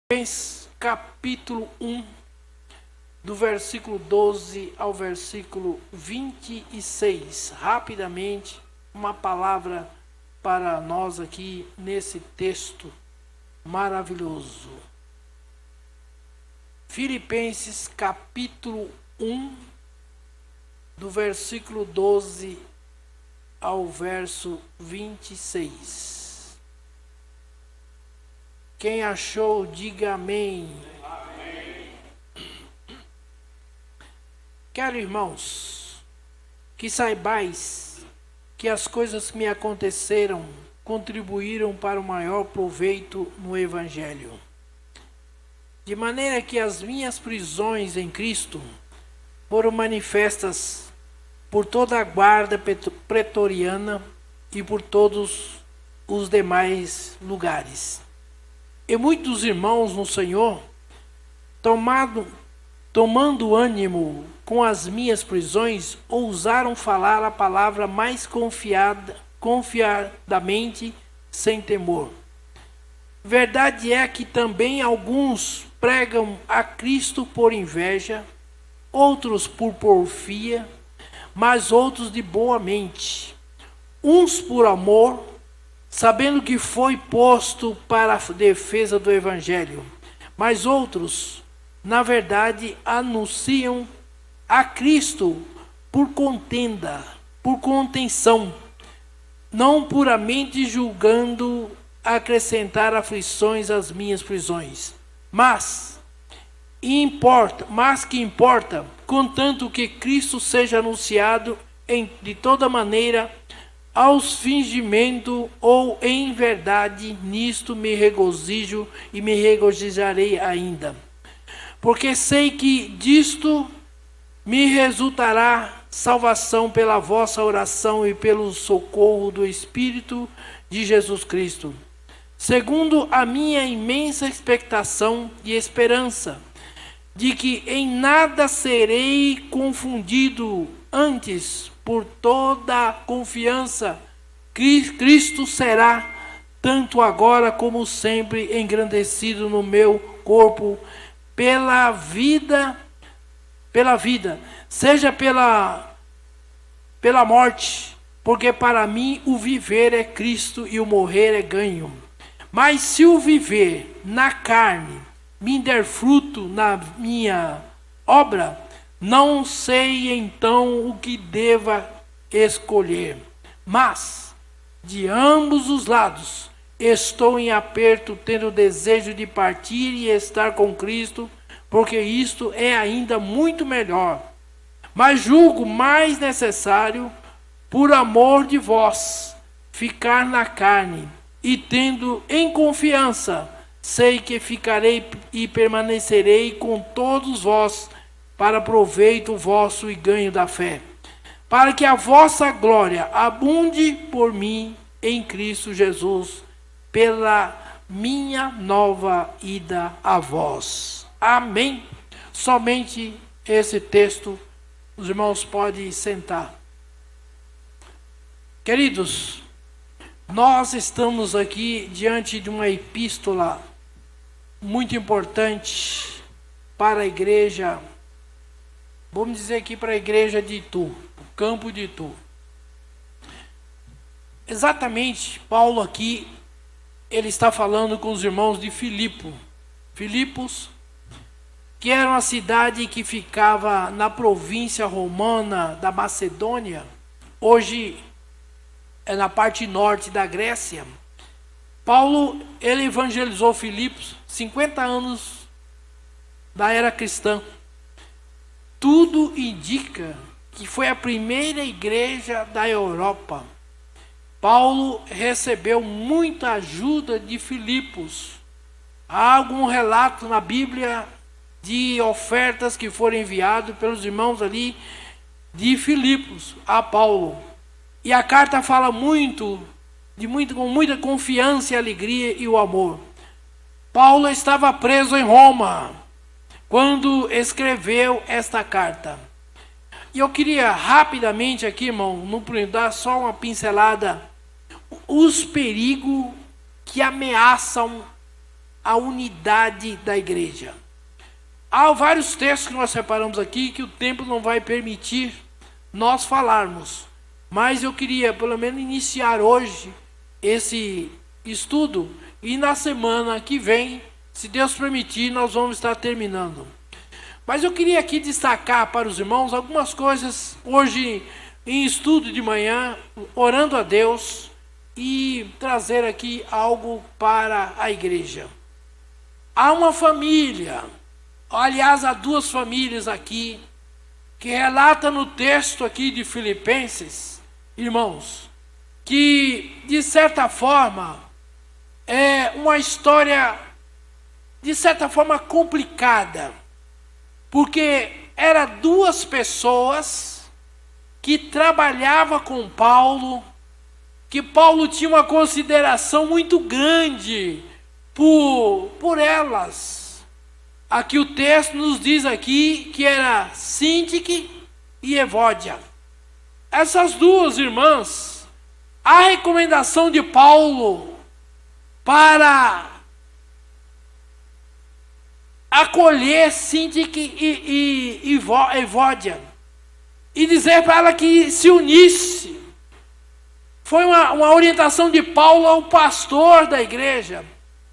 Filipenses capítulo 1, do versículo 12 ao versículo 26. Rapidamente, uma palavra para nós aqui nesse texto maravilhoso. Filipenses capítulo 1, do versículo 12 ao verso 26. Quem achou, diga amém. Amém. Quero, irmãos, que saibais que as coisas que me aconteceram contribuíram para o maior proveito no Evangelho. De maneira que as minhas prisões em Cristo foram manifestas por toda a guarda pretoriana e por todos os demais lugares. E muitos irmãos no Senhor, tomando ânimo com as minhas prisões, ousaram falar a palavra mais confiadamente, sem temor. Verdade é que também alguns pregam a Cristo por inveja, outros por porfia, mas outros de boa mente. Uns por amor, sabendo que foi posto para a defesa do Evangelho, mas outros, na verdade, anunciam a Cristo por contenda, por contenção, não puramente julgando acrescentar aflições às minhas prisões, mas que importa, contanto que Cristo seja anunciado de toda maneira, aos fingimento ou em verdade, nisto me regozijo e me regozijarei ainda. Porque sei que disto me resultará salvação pela vossa oração e pelo socorro do Espírito de Jesus Cristo. Segundo a minha imensa expectação e esperança, de que em nada serei confundido, antes, por toda a confiança, Cristo será, tanto agora como sempre, engrandecido no meu corpo, pela vida, seja pela morte, porque para mim o viver é Cristo e o morrer é ganho. Mas se o viver na carne me der fruto na minha obra, não sei então o que deva escolher. Mas, de ambos os lados, estou em aperto, tendo desejo de partir e estar com Cristo, porque isto é ainda muito melhor. Mas julgo mais necessário, por amor de vós, ficar na carne, e tendo em confiança, sei que ficarei e permanecerei com todos vós, para proveito vosso e ganho da fé, para que a vossa glória abunde por mim em Cristo Jesus, pela minha nova ida a vós. Amém. Somente esse texto, os irmãos podem sentar. Queridos, nós estamos aqui diante de uma epístola muito importante para a igreja, vamos dizer aqui para a igreja de Itu, o campo de Itu. Exatamente, Paulo aqui, ele está falando com os irmãos de Filipos, que era uma cidade que ficava na província romana da Macedônia, hoje é na parte norte da Grécia. Paulo, ele evangelizou Filipos 50 anos da era cristã. Tudo indica que foi a primeira igreja da Europa. Paulo recebeu muita ajuda de Filipos. Há algum relato na Bíblia de ofertas que foram enviadas pelos irmãos ali de Filipos a Paulo. E a carta fala com muita confiança e alegria e o amor. Paulo estava preso em Roma quando escreveu esta carta. E eu queria rapidamente aqui, irmão, dar só uma pincelada, os perigos que ameaçam a unidade da igreja. Há vários textos que nós separamos aqui que o tempo não vai permitir nós falarmos, mas eu queria pelo menos iniciar hoje esse estudo e na semana que vem, se Deus permitir, nós vamos estar terminando. Mas eu queria aqui destacar para os irmãos algumas coisas hoje em estudo de manhã, orando a Deus e trazer aqui algo para a igreja. Há uma família, aliás, há duas famílias aqui, que relata no texto aqui de Filipenses, irmãos, que de certa forma é uma história de certa forma complicada, porque eram duas pessoas que trabalhavam com Paulo, que Paulo tinha uma consideração muito grande por elas. Aqui o texto nos diz aqui que era Síntique e Evódia. Essas duas irmãs, a recomendação de Paulo para acolher Síntique e Evódia e dizer para ela que se unisse. Foi uma orientação de Paulo ao pastor da igreja,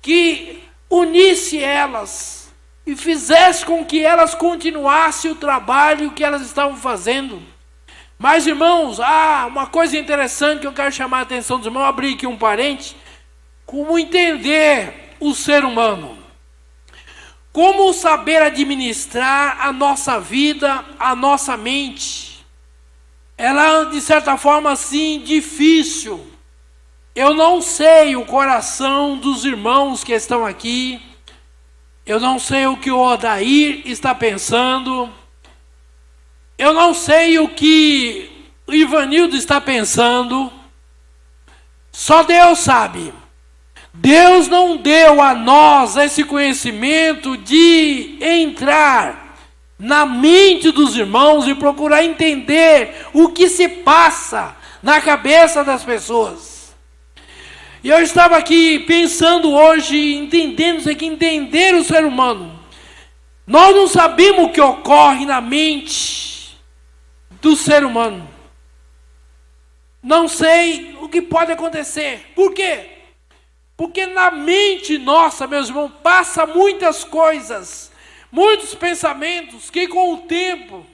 que unisse elas e fizesse com que elas continuassem o trabalho que elas estavam fazendo. Mas, irmãos, há uma coisa interessante que eu quero chamar a atenção dos irmãos, abrir aqui um parênteses, como entender o ser humano. Como saber administrar a nossa vida, a nossa mente. Ela, de certa forma, assim, difícil. Eu não sei o coração dos irmãos que estão aqui. Eu não sei o que o Odair está pensando. Eu não sei o que o Ivanildo está pensando. Só Deus sabe. Deus não deu a nós esse conhecimento de entrar na mente dos irmãos e procurar entender o que se passa na cabeça das pessoas. E eu estava aqui pensando hoje, entendendo isso aqui, entender o ser humano. Nós não sabemos o que ocorre na mente do ser humano. Não sei o que pode acontecer. Por quê? Porque na mente nossa, meus irmãos, passa muitas coisas, muitos pensamentos que com o tempo,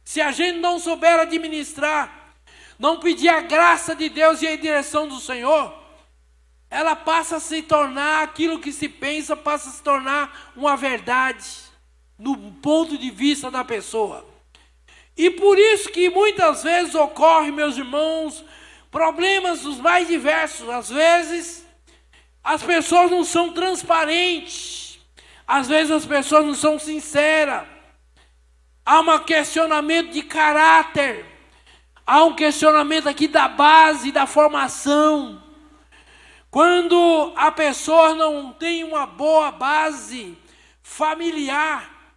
se a gente não souber administrar, não pedir a graça de Deus e a direção do Senhor, ela passa a se tornar aquilo que se pensa, passa a se tornar uma verdade no ponto de vista da pessoa. E por isso que muitas vezes ocorre, meus irmãos, problemas dos mais diversos. Às vezes as pessoas não são transparentes, às vezes as pessoas não são sinceras. Há um questionamento de caráter, há um questionamento aqui da base, da formação. Quando a pessoa não tem uma boa base familiar,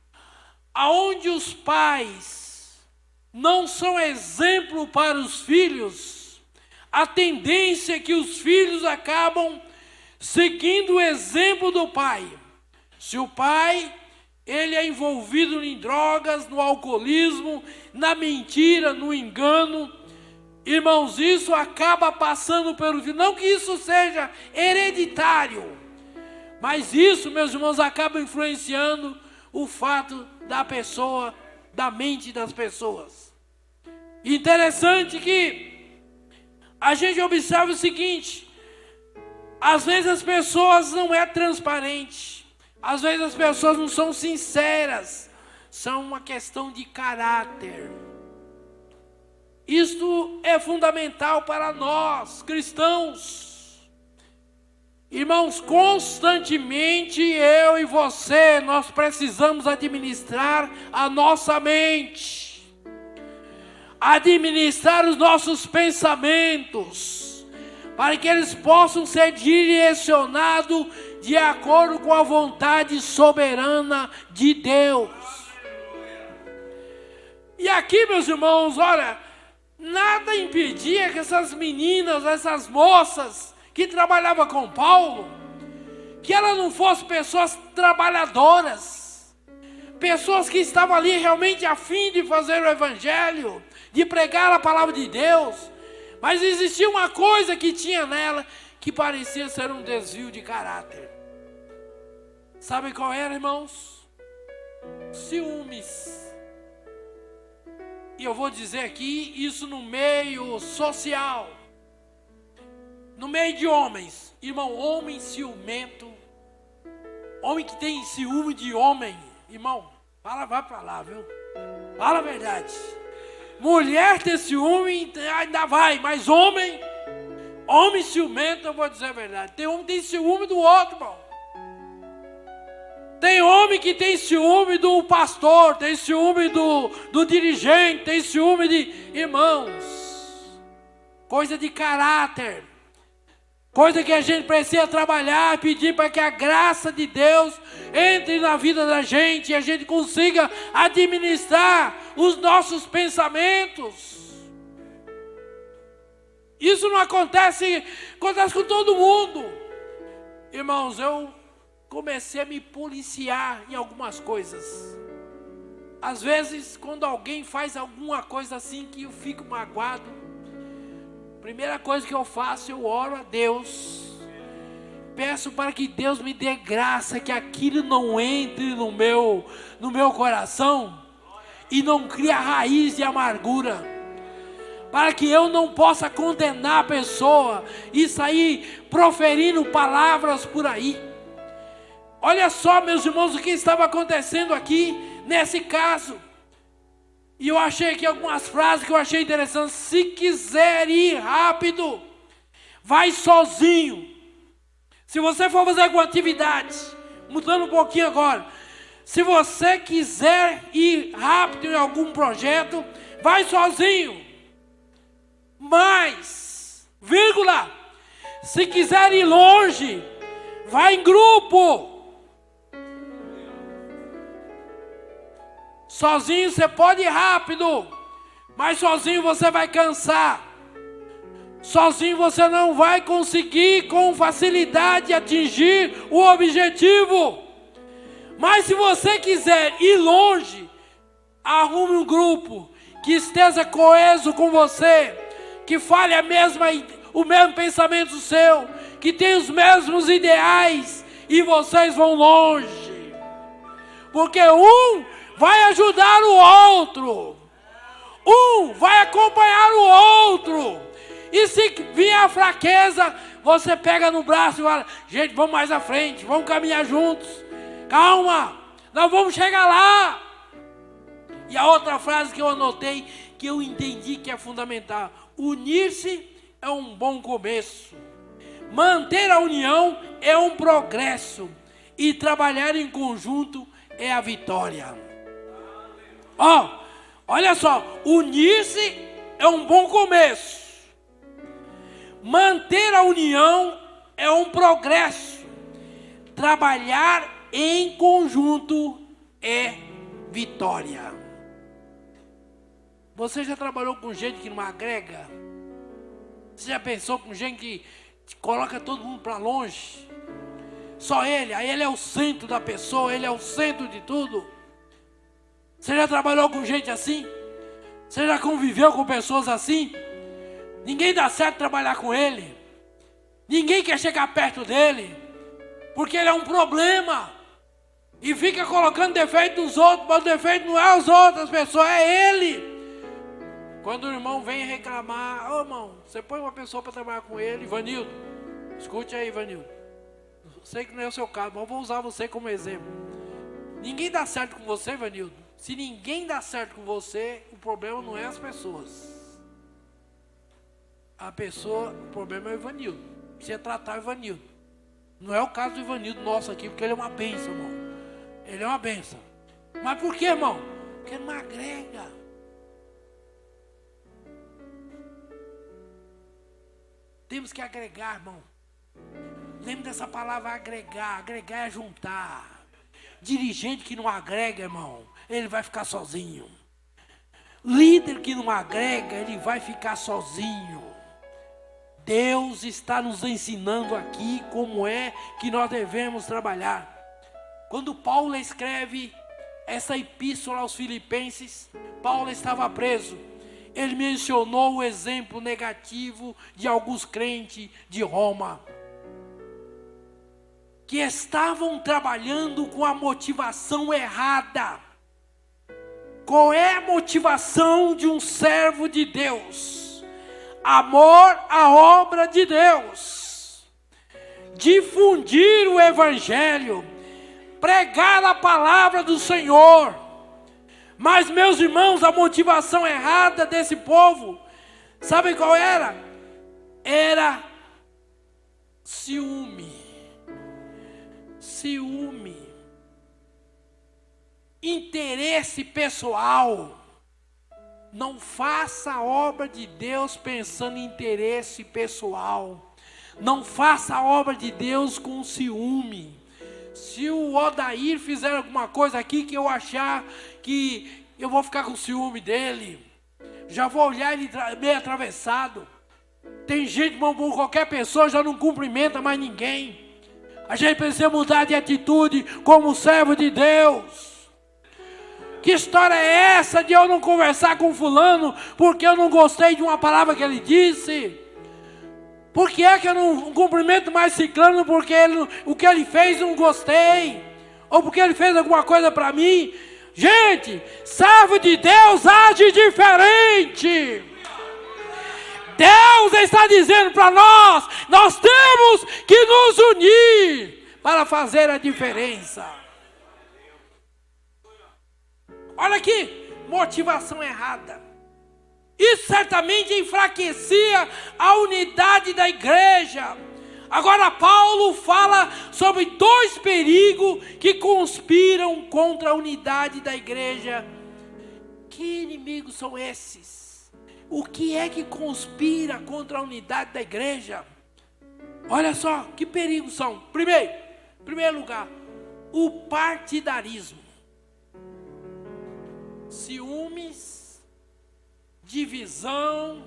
aonde os pais não são exemplo para os filhos, a tendência é que os filhos acabam seguindo o exemplo do pai. Se o pai, ele é envolvido em drogas, no alcoolismo, na mentira, no engano, irmãos, isso acaba passando pelo filho. Não que isso seja hereditário, mas isso, meus irmãos, acaba influenciando o fato da pessoa, da mente das pessoas. Interessante que a gente observa o seguinte: às vezes as pessoas não é transparente, às vezes as pessoas não são sinceras, são uma questão de caráter. Isto é fundamental para nós, cristãos. Irmãos, constantemente eu e você, nós precisamos administrar a nossa mente, administrar os nossos pensamentos, para que eles possam ser direcionados de acordo com a vontade soberana de Deus. E aqui, meus irmãos, olha, nada impedia que essas meninas, essas moças que trabalhavam com Paulo, que ela não fosse pessoas trabalhadoras, pessoas que estavam ali realmente a fim de fazer o evangelho, de pregar a palavra de Deus, mas existia uma coisa que tinha nela, que parecia ser um desvio de caráter. Sabe qual era, irmãos? Ciúmes. E eu vou dizer aqui, isso no meio social, no meio de homens. Irmão, homem ciumento, homem que tem ciúme de homem, irmão, vai pra lá, viu? Fala a verdade. Mulher ter ciúme, ainda vai, mas homem ciumento, eu vou dizer a verdade. Tem homem que tem ciúme do outro, irmão. Tem homem que tem ciúme do pastor, tem ciúme do dirigente, tem ciúme de irmãos. Coisa de caráter. Coisa que a gente precisa trabalhar, pedir para que a graça de Deus entre na vida da gente e a gente consiga administrar os nossos pensamentos. Isso não acontece com todo mundo. Irmãos, eu comecei a me policiar em algumas coisas. Às vezes, quando alguém faz alguma coisa assim que eu fico magoado, primeira coisa que eu faço, eu oro a Deus. Peço para que Deus me dê graça, que aquilo não entre no meu coração e não crie a raiz de amargura. Para que eu não possa condenar a pessoa e sair proferindo palavras por aí. Olha só, meus irmãos, o que estava acontecendo aqui, nesse caso. E eu achei aqui algumas frases que eu achei interessantes. Se quiser ir rápido, vai sozinho. Se você for fazer alguma atividade, mudando um pouquinho agora. Se você quiser ir rápido em algum projeto, vai sozinho. Mas, vírgula, se quiser ir longe, vai em grupo. Sozinho você pode ir rápido, mas sozinho você vai cansar. Sozinho você não vai conseguir com facilidade atingir o objetivo. Mas se você quiser ir longe, arrume um grupo que esteja coeso com você, que fale o mesmo pensamento seu, que tenha os mesmos ideais, e vocês vão longe. Porque um vai ajudar o outro. Um vai acompanhar o outro. E se vier a fraqueza, você pega no braço e fala: gente, vamos mais à frente, vamos caminhar juntos. Calma, nós vamos chegar lá. E a outra frase que eu anotei, que eu entendi que é fundamental: unir-se é um bom começo. Manter a união é um progresso. E trabalhar em conjunto é a vitória. Olha só, unir-se é um bom começo. Manter a união é um progresso. Trabalhar em conjunto é vitória. Você já trabalhou com gente que não agrega? Você já pensou com gente que coloca todo mundo para longe? Só ele, aí ele é o centro da pessoa, ele é o centro de tudo. Você já trabalhou com gente assim? Você já conviveu com pessoas assim? Ninguém dá certo trabalhar com ele. Ninguém quer chegar perto dele, porque ele é um problema. E fica colocando defeito nos outros, mas o defeito não é as outras pessoas, é ele. Quando o irmão vem reclamar: irmão, você põe uma pessoa para trabalhar com ele. Ivanildo, escute aí, Ivanildo. Sei que não é o seu caso, mas eu vou usar você como exemplo. Ninguém dá certo com você, Ivanildo. Se ninguém dá certo com você, o problema não é as pessoas. O problema é o Ivanildo. Precisa tratar o Ivanildo. Não é o caso do Ivanildo nosso aqui, porque ele é uma bênção, irmão. Ele é uma bênção. Mas por quê, irmão? Porque não agrega. Temos que agregar, irmão. Lembre dessa palavra agregar. Agregar é juntar. Dirigente que não agrega, irmão, ele vai ficar sozinho. Líder que não agrega, ele vai ficar sozinho. Deus está nos ensinando aqui como é que nós devemos trabalhar. Quando Paulo escreve essa epístola aos Filipenses, Paulo estava preso. Ele mencionou o exemplo negativo de alguns crentes de Roma, que estavam trabalhando com a motivação errada. Qual é a motivação de um servo de Deus? Amor à obra de Deus, difundir o Evangelho, pregar a palavra do Senhor. Mas, meus irmãos, a motivação errada desse povo, sabe qual era? Era ciúme. Ciúme. Interesse pessoal. Não faça a obra de Deus pensando em interesse pessoal. Não faça a obra de Deus com ciúme. Se o Odair fizer alguma coisa aqui que eu achar que eu vou ficar com ciúme dele, já vou olhar ele meio atravessado. Tem gente, irmão, por qualquer pessoa já não cumprimenta mais ninguém. A gente precisa mudar de atitude como servo de Deus. Que história é essa de eu não conversar com fulano porque eu não gostei de uma palavra que ele disse? Por que é que eu não cumprimento mais ciclano porque o que ele fez eu não gostei? Ou porque ele fez alguma coisa para mim? Gente, servo de Deus age diferente. Deus está dizendo para nós temos que nos unir para fazer a diferença. Olha aqui, motivação errada. Isso certamente enfraquecia a unidade da igreja. Agora Paulo fala sobre dois perigos que conspiram contra a unidade da igreja. Que inimigos são esses? O que é que conspira contra a unidade da igreja? Olha só, que perigos são. Em primeiro lugar, o partidarismo. Ciúmes, divisão.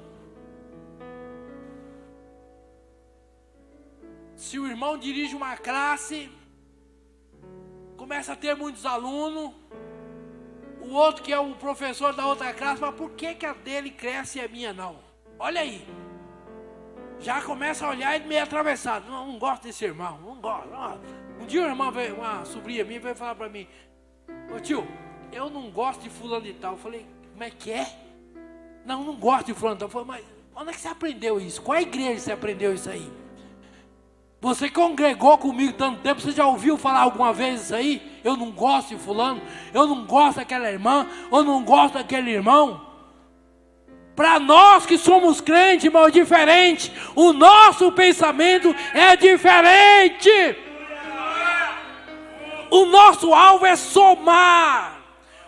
Se o irmão dirige uma classe, começa a ter muitos alunos, o outro que é o professor da outra classe, mas por que a dele cresce e a minha não? Olha aí, já começa a olhar ele meio atravessado. Não gosto desse irmão, não gosto. Um dia uma sobrinha minha veio falar para mim: ô tio, eu não gosto de fulano de tal. Eu falei: como é que é? Não gosto de fulano de tal. Eu falei: mas onde é que você aprendeu isso? Qual igreja você aprendeu isso aí? Você congregou comigo tanto tempo, você já ouviu falar alguma vez isso aí? Eu não gosto de fulano, eu não gosto daquela irmã, eu não gosto daquele irmão. Para nós que somos crentes, irmão, é diferente. O nosso pensamento é diferente. O nosso alvo é somar.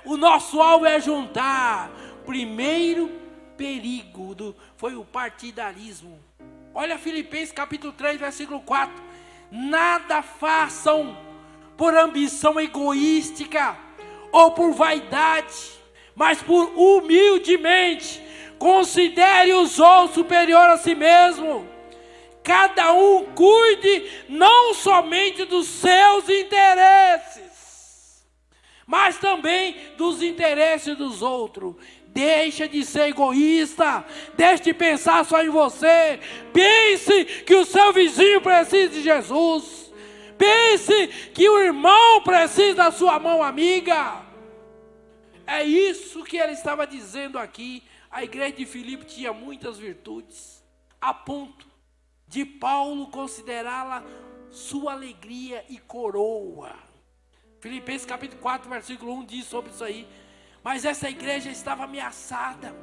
O nosso alvo é juntar. Primeiro perigo foi o partidarismo. Olha Filipenses capítulo 3, versículo 4. Nada façam por ambição egoística ou por vaidade, mas por humildemente. Considere os outros superior a si mesmo. Cada um cuide não somente dos seus interesses, mas também dos interesses dos outros. Deixa de ser egoísta, deixe de pensar só em você. Pense que o seu vizinho precisa de Jesus. Pense que o irmão precisa da sua mão amiga. É isso que ele estava dizendo aqui. A igreja de Filipe tinha muitas virtudes, a ponto de Paulo considerá-la sua alegria e coroa. Filipenses capítulo 4, versículo 1 diz sobre isso aí. Mas essa igreja estava ameaçada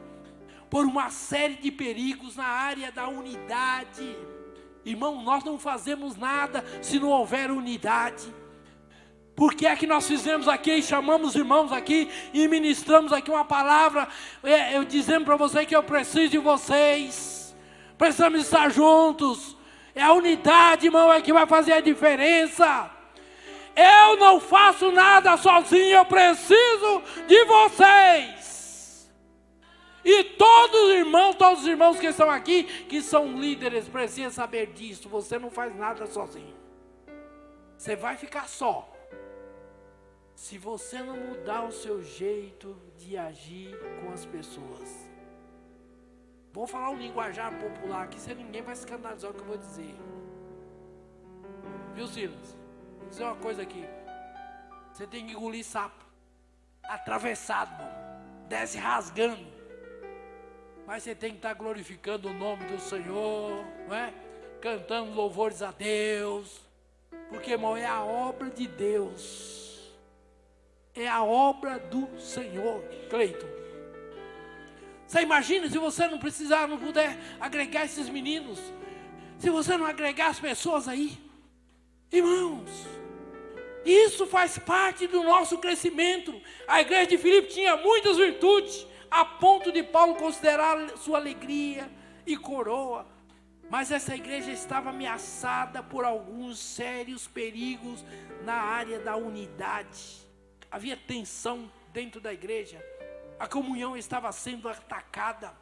por uma série de perigos na área da unidade. Irmão, nós não fazemos nada se não houver unidade. Por que é que nós fizemos aqui e chamamos irmãos aqui e ministramos aqui uma palavra, eu dizendo para você que eu preciso de vocês, precisamos estar juntos. É a unidade, irmão, é que vai fazer a diferença. Eu não faço nada sozinho, eu preciso de vocês. E todos os irmãos, todos os irmãos que estão aqui, que são líderes, precisam saber disso. Você não faz nada sozinho. Você vai ficar só se você não mudar o seu jeito de agir com as pessoas. Vou falar um linguajar popular aqui, se ninguém vai escandalizar o que eu vou dizer. Viu, Silas? Vou dizer uma coisa aqui. Você tem que engolir sapo. Atravessado, irmão. Desce rasgando. Mas você tem que estar glorificando o nome do Senhor, não é? Cantando louvores a Deus. Porque, irmão, é a obra de Deus. É a obra do Senhor, Cleiton. Você imagina se você não precisar, não puder agregar esses meninos. Se você não agregar as pessoas aí. Irmãos, isso faz parte do nosso crescimento. A igreja de Filipe tinha muitas virtudes, a ponto de Paulo considerar sua alegria e coroa. Mas essa igreja estava ameaçada por alguns sérios perigos na área da unidade. Havia tensão dentro da igreja. A comunhão estava sendo atacada.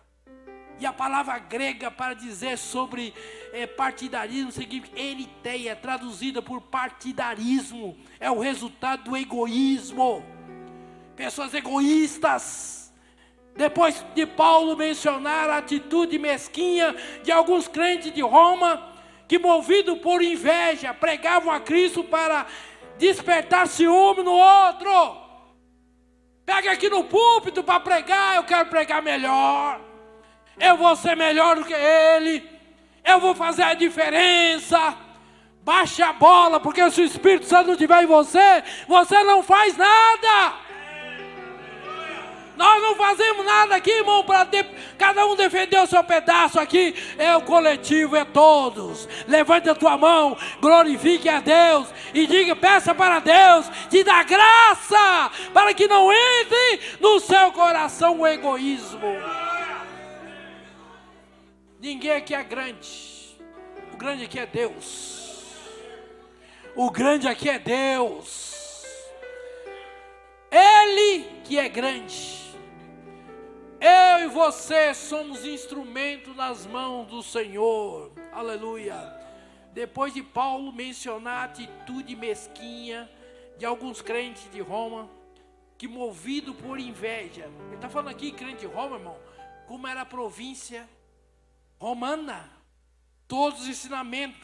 E a palavra grega para dizer sobre partidarismo significa eriteia, traduzida por partidarismo. É o resultado do egoísmo. Pessoas egoístas. Depois de Paulo mencionar a atitude mesquinha de alguns crentes de Roma, que movidos por inveja, pregavam a Cristo para despertar ciúme no outro. Pega aqui no púlpito para pregar, eu quero pregar melhor. Eu vou ser melhor do que ele. Eu vou fazer a diferença. Baixe a bola, porque se o Espírito Santo não estiver em você, você não faz nada. Nós não fazemos nada aqui, irmão, para cada um defender o seu pedaço aqui. É o coletivo, é todos. Levante a tua mão, glorifique a Deus e diga, peça para Deus te dar graça, para que não entre no seu coração o egoísmo. Ninguém aqui é grande. O grande aqui é Deus. O grande aqui é Deus. Ele que é grande. Eu e você somos instrumentos nas mãos do Senhor. Aleluia. Depois de Paulo mencionar a atitude mesquinha de alguns crentes de Roma, que movido por inveja. Ele está falando aqui, crente de Roma, irmão, como era a província romana. Todos os ensinamentos,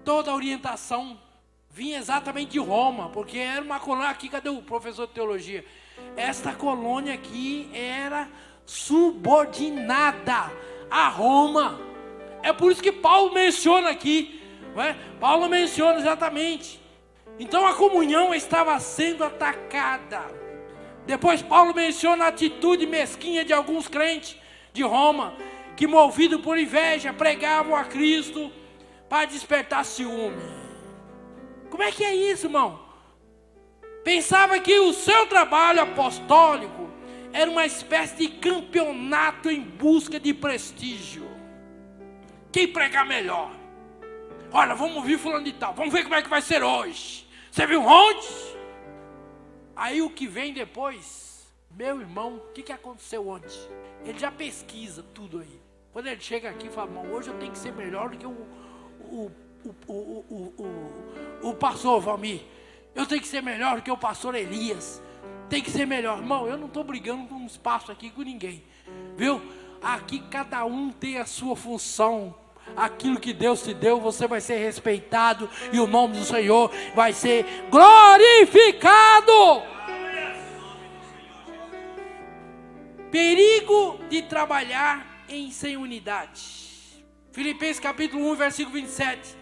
toda a orientação vinha exatamente de Roma, porque era uma colônia aqui, cadê o professor de teologia? Esta colônia aqui era subordinada a Roma. É por isso que Paulo menciona aqui, não é? Paulo menciona exatamente. Então a comunhão estava sendo atacada. Depois Paulo menciona a atitude mesquinha de alguns crentes de Roma, que movido por inveja pregavam a Cristo para despertar ciúme. Como é que é isso, irmão? Pensava que o seu trabalho apostólico era uma espécie de campeonato em busca de prestígio. Quem pregar melhor? Olha, vamos ouvir fulano de tal, vamos ver como é que vai ser hoje. Você viu ontem? Aí o que vem depois, meu irmão, o que aconteceu ontem? Ele já pesquisa tudo aí. Quando ele chega aqui e fala, irmão, hoje eu tenho que ser melhor do que o pastor Valmir. Eu tenho que ser melhor do que o pastor Elias. Tem que ser melhor. Irmão, eu não estou brigando com um espaço aqui com ninguém. Viu? Aqui cada um tem a sua função. Aquilo que Deus te deu, você vai ser respeitado. E o nome do Senhor vai ser glorificado. Perigo de trabalhar sem unidade. Filipenses capítulo 1, versículo 27.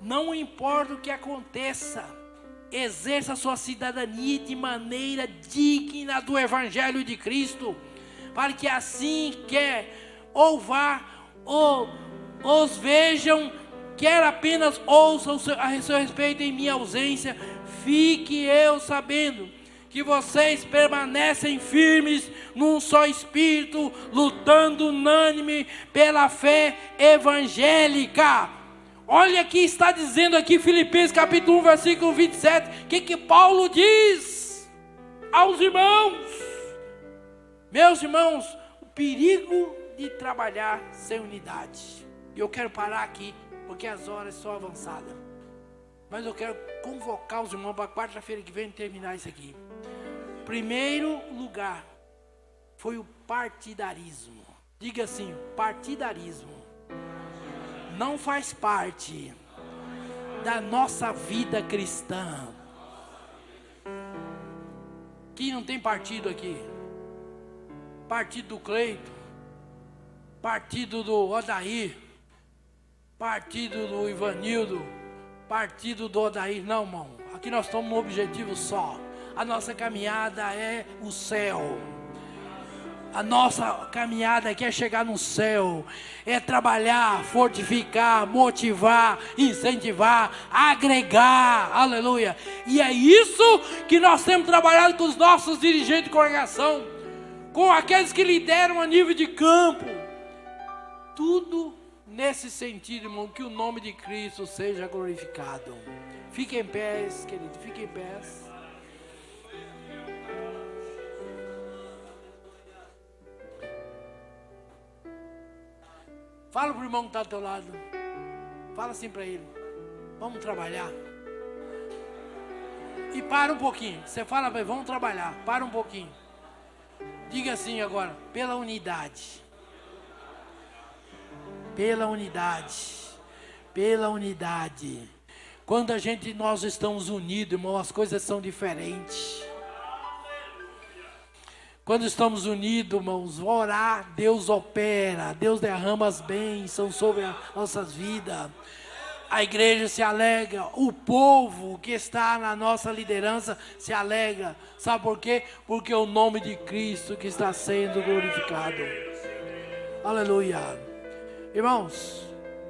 Não importa o que aconteça, exerça a sua cidadania de maneira digna do Evangelho de Cristo, para que assim quer ou vá ou os vejam, quer apenas ouçam a seu respeito em minha ausência, fique eu sabendo que vocês permanecem firmes num só espírito, lutando unânime pela fé evangélica. Olha que está dizendo aqui Filipenses capítulo 1, versículo 27. O que Paulo diz aos irmãos? Meus irmãos, o perigo de trabalhar sem unidade. E eu quero parar aqui, porque as horas são avançadas. Mas eu quero convocar os irmãos para quarta-feira que vem terminar isso aqui. Primeiro lugar foi o partidarismo. Diga assim, partidarismo não faz parte da nossa vida cristã. Quem não tem partido aqui? Partido do Cleito, partido do Odair, partido do Ivanildo, partido do Odair. Não, irmão, aqui nós estamos num objetivo só. A nossa caminhada é o céu. A nossa caminhada aqui é chegar no céu, é trabalhar, fortificar, motivar, incentivar, agregar, aleluia. E é isso que nós temos trabalhado com os nossos dirigentes de congregação, com aqueles que lideram a nível de campo. Tudo nesse sentido, irmão, que o nome de Cristo seja glorificado. Fiquem em pé, querido, fiquem em pé. Fala para o irmão que está do teu lado. Fala assim para ele. Vamos trabalhar. E para um pouquinho. Você fala para ele, vamos trabalhar. Para um pouquinho. Diga assim agora. Pela unidade. Pela unidade. Pela unidade. Quando nós estamos unidos, irmão, as coisas são diferentes. Quando estamos unidos, irmãos, orar, Deus opera, Deus derrama as bênçãos sobre as nossas vidas. A igreja se alegra, o povo que está na nossa liderança se alegra. Sabe por quê? Porque o nome de Cristo que está sendo glorificado. Aleluia. Irmãos,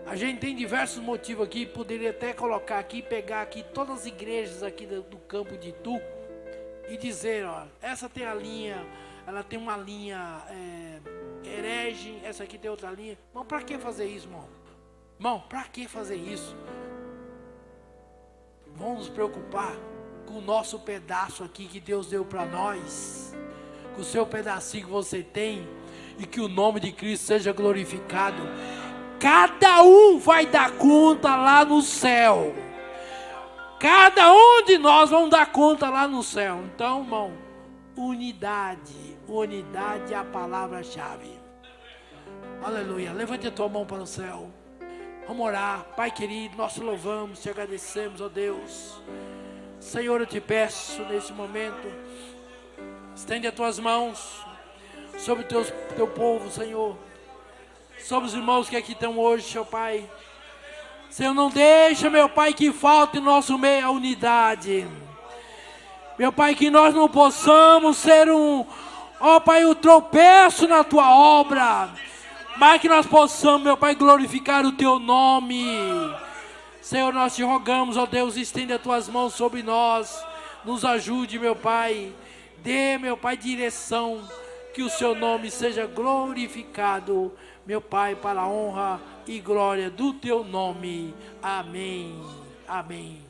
a gente tem diversos motivos aqui, poderia até colocar aqui, pegar aqui todas as igrejas aqui do campo de Itu e dizer, ó, essa tem a linha... Ela tem uma linha herege, essa aqui tem outra linha. Irmão, para que fazer isso, irmão? Irmão, para que fazer isso? Vamos nos preocupar com o nosso pedaço aqui que Deus deu para nós. Com o seu pedacinho que você tem. E que o nome de Cristo seja glorificado. Cada um vai dar conta lá no céu. Cada um de nós vamos dar conta lá no céu. Então, irmão, unidade é a palavra-chave. Aleluia. Levante a tua mão para o céu. Vamos orar. Pai querido, nós te louvamos, te agradecemos, ó Deus. Senhor, eu te peço nesse momento, estende as tuas mãos sobre o teu povo, Senhor. Sobre os irmãos que aqui estão hoje, seu Pai. Senhor, não deixa, meu Pai, que falte em nosso meio a unidade. Meu Pai, que nós não possamos ser ó Pai, o tropeço na Tua obra, mas que nós possamos, meu Pai, glorificar o Teu nome. Senhor, nós te rogamos, ó Deus, estende as Tuas mãos sobre nós, nos ajude, meu Pai, dê, meu Pai, direção, que o Seu nome seja glorificado, meu Pai, para a honra e glória do Teu nome. Amém. Amém.